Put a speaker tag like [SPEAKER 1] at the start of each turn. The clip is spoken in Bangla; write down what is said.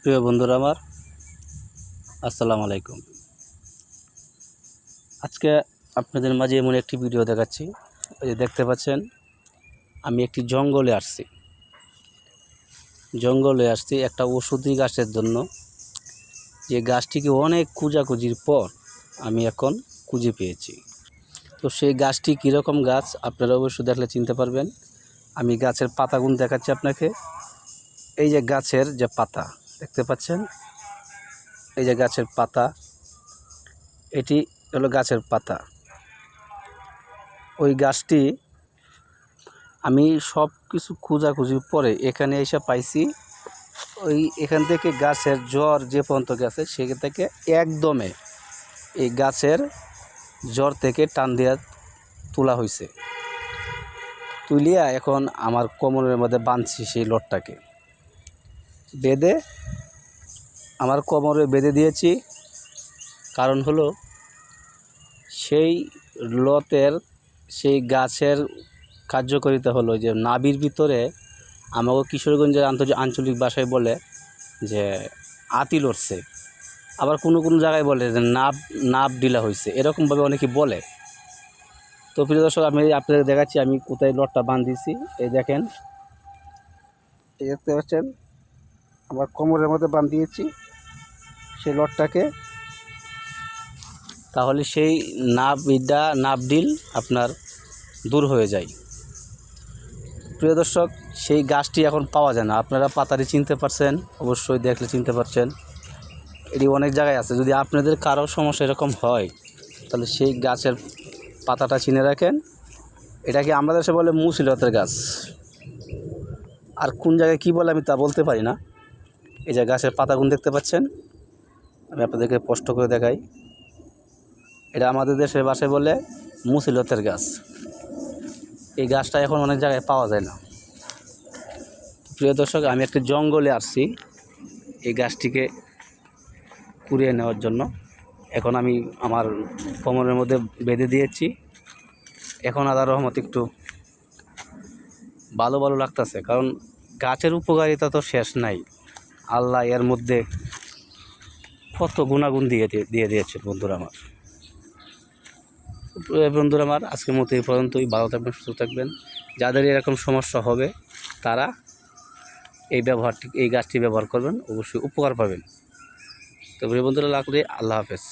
[SPEAKER 1] প্রিয় বন্ধুরা আমার, আসসালামু আলাইকুম। আজকে আপনাদের মাঝে এমন একটি ভিডিও দেখাচ্ছি। এই যে দেখতে পাচ্ছেন, আমি একটি জঙ্গলে আসছি একটা ওষুধি গাছের জন্য। যে গাছটিকে অনেক খোঁজাখুঁজির পর আমি এখন খুঁজে পেয়েছি। তো সেই গাছটি কীরকম গাছ আপনারা অবশ্যই দেখলে চিনতে পারবেন। আমি গাছের পাতাগুলো দেখাচ্ছি আপনাকে। এই যে গাছের যে পাতা দেখতে পাচ্ছেন, এই যে গাছের পাতা, এটি হলো গাছের পাতা। ওই গাছটি আমি সব কিছু খোঁজাখুঁজির পরে এখানে এসে পাইছি। এখান থেকে গাছের জড় যে পর্যন্ত গেছে সেখান থেকে একদমে এই গাছের জড় থেকে টান দিয়া তোলা হয়েছে। তুলিয়া এখন আমার কোমরের মধ্যে বাঁধছি। সেই লটটাকে বেঁধে আমার কোমরে বেঁধে দিয়েছি। কারণ হলো সেই লতের সেই গাছের কার্যকারিতা হলো যে নাভির ভিতরে, আমাকে কিশোরগঞ্জের আঞ্চলিক ভাষায় বলে যে আতি লড়ছে, আবার কোনো কোনো জায়গায় বলে যে নাভ ঢিলা হয়েছে, এরকমভাবে অনেকে বলে। তো প্রিয় দর্শক, আমি আপনাদের দেখাচ্ছি আমি কোথায় লটটা বাঁধিয়েছি। এই দেখেন, এই দেখতে পাচ্ছেন আমার কোমরের মধ্যে বাঁধিয়েছি সেই লটটাকে। তাহলে সেই নাভডিল আপনার দূর হয়ে যায়। প্রিয় দর্শক, সেই গাছটি এখন পাওয়া যায় না। আপনারা পাতাটি চিনতে পারছেন, অবশ্যই দেখলে চিনতে পারছেন। এটি অনেক জায়গায় আছে। যদি আপনাদের কারো সমস্যা এরকম হয় তাহলে সেই গাছের পাতাটা চিনে রাখেন। এটাকে আমাদের দেশে বলে মুসিলতের গাছ, আর কোন জায়গায় কী বলে আমি তা বলতে পারি না। এই যে গাছের পাতাগুলো দেখতে পাচ্ছেন, আমি আপনাদেরকে স্পষ্ট করে দেখাই। এটা আমাদের দেশের ভাষায় বলে মুসিলতের গাছ। এই গাছটা এখন অনেক জায়গায় পাওয়া যায় না। প্রিয় দর্শক, আমি একটা জঙ্গলে আসছি এই গাছটিকে কুড়িয়ে নেওয়ার জন্য। এখন আমি আমার কোমরের মধ্যে বেঁধে দিয়েছি। এখন আল্লাহর রহমতে একটু ভালো ভালো লাগতেছে, কারণ গাছের উপকারিতা তো শেষ নাই। আল্লাহ এর মধ্যে কত গুণাগুণ দিয়ে দিয়েছে বন্ধুরা আমার। বন্ধুরা আমার, আজকের মতো এই পর্যন্তই। ভালো থাকবেন, সুস্থ থাকবেন। যাদের এরকম সমস্যা হবে তারা এই গাছটি ব্যবহার করবেন, অবশ্যই উপকার পাবেন। তো বন্ধুরা, লাগলে আল্লাহ হাফেজ।